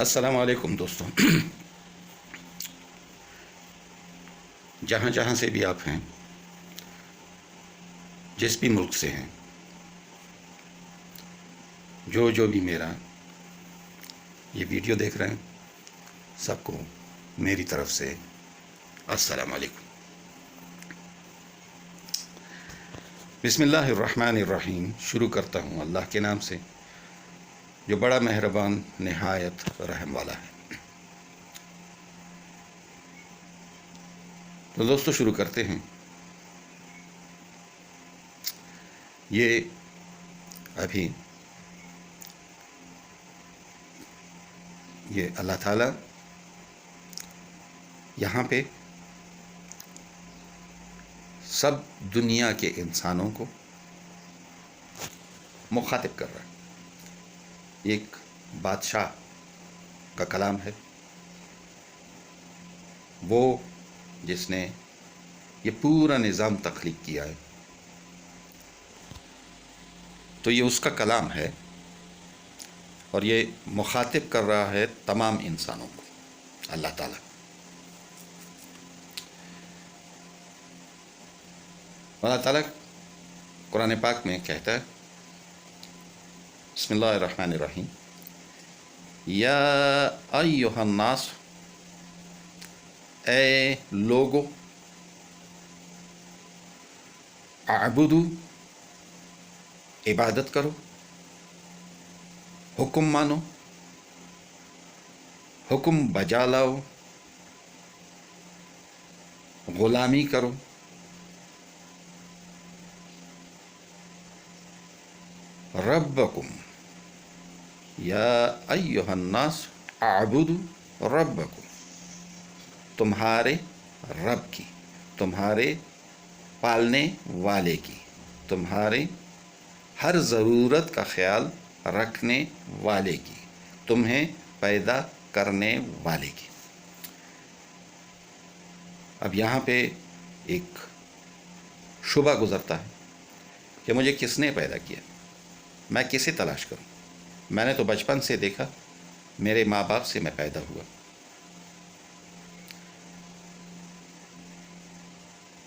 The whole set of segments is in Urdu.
السلام علیکم دوستوں، جہاں جہاں سے بھی آپ ہیں، جس بھی ملک سے ہیں، جو بھی میرا یہ ویڈیو دیکھ رہے ہیں، سب کو میری طرف سے السلام علیکم۔ بسم اللہ الرحمن الرحیم۔ شروع کرتا ہوں اللہ کے نام سے جو بڑا مہربان نہایت رحم والا ہے۔ تو دوستو شروع کرتے ہیں۔ یہ ابھی یہ اللہ تعالیٰ یہاں پہ سب دنیا کے انسانوں کو مخاطب کر رہا ہے۔ ایک بادشاہ کا کلام ہے، وہ جس نے یہ پورا نظام تخلیق کیا ہے، تو یہ اس کا کلام ہے اور یہ مخاطب کر رہا ہے تمام انسانوں کو، اللہ تعالیٰ۔ اللہ تعالیٰ قرآن پاک میں کہتا ہے، بسم اللہ الرحمن الرحیم، یا ایھا الناس، اے لوگو، اعبدو، عبادت کرو، حکم مانو، حکم بجا لاؤ، غلامی کرو، ربکم، یا ایھا الناس اعبدوا ربکم، تمہارے رب کی، تمہارے پالنے والے کی، تمہارے ہر ضرورت کا خیال رکھنے والے کی، تمہیں پیدا کرنے والے کی۔ اب یہاں پہ ایک شبہ گزرتا ہے کہ مجھے کس نے پیدا کیا، میں کسے تلاش کروں؟ میں نے تو بچپن سے دیکھا، میرے ماں باپ سے میں پیدا ہوا،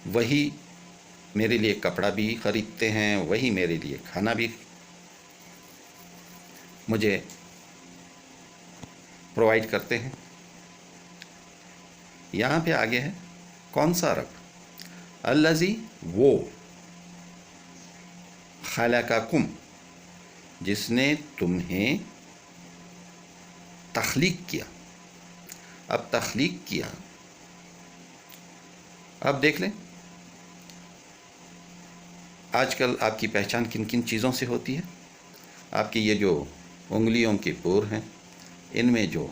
وہی میرے لیے کپڑا بھی خریدتے ہیں، وہی میرے لیے کھانا بھی مجھے پرووائڈ کرتے ہیں۔ یہاں پہ آگے ہے کون سا رب؟ الذی، وہ، خلقکم، جس نے تمہیں تخلیق کیا۔ اب تخلیق کیا، اب دیکھ لیں آج کل آپ کی پہچان کن کن چیزوں سے ہوتی ہے؟ آپ کی یہ جو انگلیوں کے پور ہیں، ان میں جو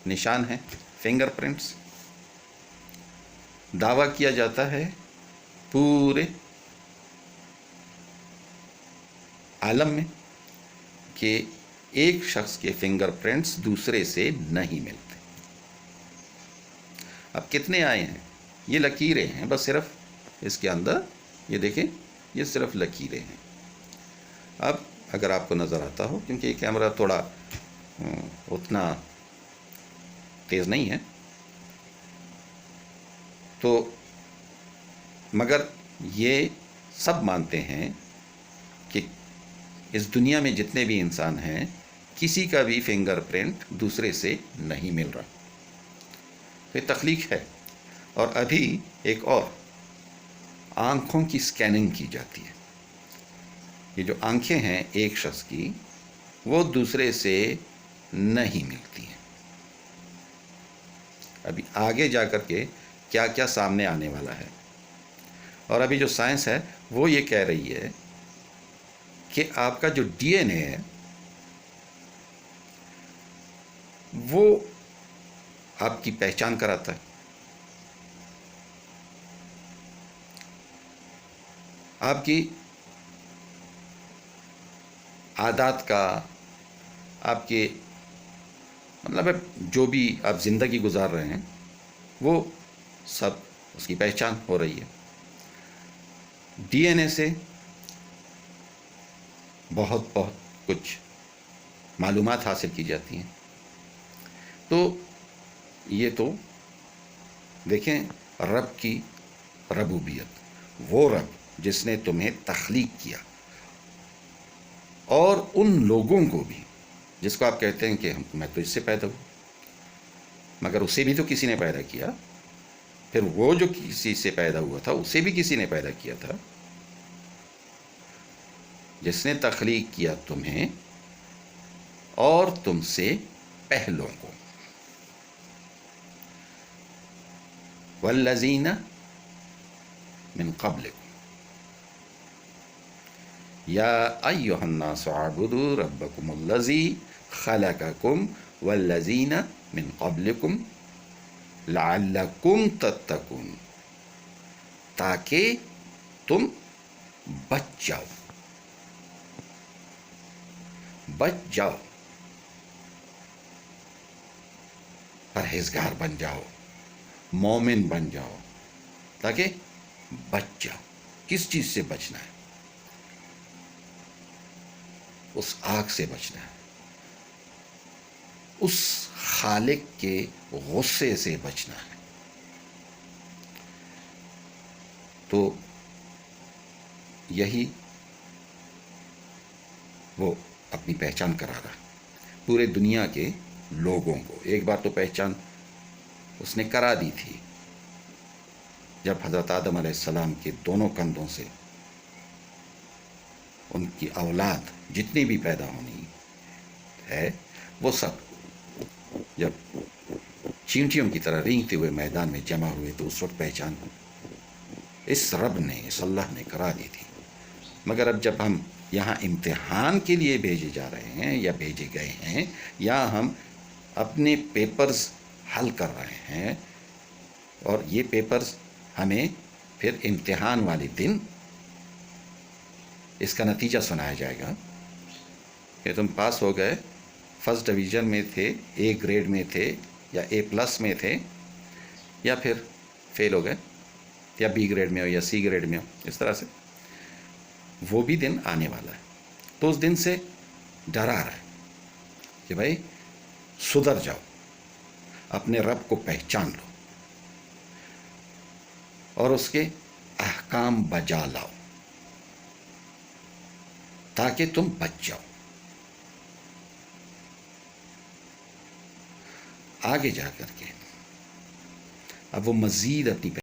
نشان ہیں، فنگر پرنٹس، دعویٰ کیا جاتا ہے پورے عالم میں کہ ایک شخص کے فنگر پرنٹس دوسرے سے نہیں ملتے۔ اب کتنے آئے ہیں؟ یہ لکیریں ہیں، بس صرف اس کے اندر، یہ دیکھیں، یہ صرف لکیریں ہیں۔ اب اگر آپ کو نظر آتا ہو، کیونکہ یہ کیمرہ تھوڑا اتنا تیز نہیں ہے، تو مگر یہ سب مانتے ہیں کہ اس دنیا میں جتنے بھی انسان ہیں، کسی کا بھی فنگر پرنٹ دوسرے سے نہیں مل رہا۔ تو یہ تخلیق ہے۔ اور ابھی ایک اور، آنکھوں کی سکیننگ کی جاتی ہے۔ یہ جو آنکھیں ہیں ایک شخص کی، وہ دوسرے سے نہیں ملتی ہیں۔ ابھی آگے جا کر کے کیا کیا سامنے آنے والا ہے۔ اور ابھی جو سائنس ہے وہ یہ کہہ رہی ہے کہ آپ کا جو ڈی این اے ہے وہ آپ کی پہچان کراتا ہے۔ آپ کی عادات کا، آپ کے مطلب جو بھی آپ زندگی گزار رہے ہیں، وہ سب اس کی پہچان ہو رہی ہے۔ ڈی این اے سے بہت کچھ معلومات حاصل کی جاتی ہیں۔ تو یہ تو دیکھیں رب کی ربوبیت، وہ رب جس نے تمہیں تخلیق کیا، اور ان لوگوں کو بھی جس کو آپ کہتے ہیں کہ میں تو اس سے پیدا ہوں، مگر اسے بھی تو کسی نے پیدا کیا، پھر وہ جو کسی سے پیدا ہوا تھا اسے بھی کسی نے پیدا کیا تھا، جس نے تخلیق کیا تمہیں اور تم سے پہلوں کو. والذین من قبلکم یا ایہا الناس اعبدوا ربکم الذی خلقکم والذین من قبلکم لعلکم تتقون، تاکہ تم بچ جاؤ، پرہیزگار بن جاؤ، مومن بن جاؤ، تاکہ بچ جاؤ. کس چیز سے بچنا ہے؟ اس آگ سے بچنا ہے، اس خالق کے غصے سے بچنا ہے. تو یہی وہ اپنی پہچان کرا رہا پورے دنیا کے لوگوں کو. ایک بار تو پہچان اس نے کرا دی تھی جب حضرت آدم علیہ السلام کے دونوں کندھوں سے ان کی اولاد جتنی بھی پیدا ہونی ہے وہ سب جب چینٹیوں کی طرح رینگتے ہوئے میدان میں جمع ہوئے تو اس وقت پہچان اس رب نے، اس اللہ نے کرا دی تھی. مگر اب جب ہم یہاں امتحان کے لیے بھیجے جا رہے ہیں یا بھیجے گئے ہیں یا ہم اپنے پیپرز حل کر رہے ہیں، اور یہ پیپرز ہمیں پھر امتحان والے دن اس کا نتیجہ سنایا جائے گا کہ تم پاس ہو گئے، فرسٹ ڈویژن میں تھے، اے گریڈ میں تھے یا اے پلس میں تھے، یا پھر فیل ہو گئے، یا بی گریڈ میں ہو یا سی گریڈ میں ہو. اس طرح سے وہ بھی دن آنے والا ہے. تو اس دن سے ڈرا رہا ہے کہ بھائی سدھر جاؤ، اپنے رب کو پہچان لو اور اس کے احکام بجا لاؤ تاکہ تم بچ جاؤ. آگے جا کر کے اب وہ مزید اپنی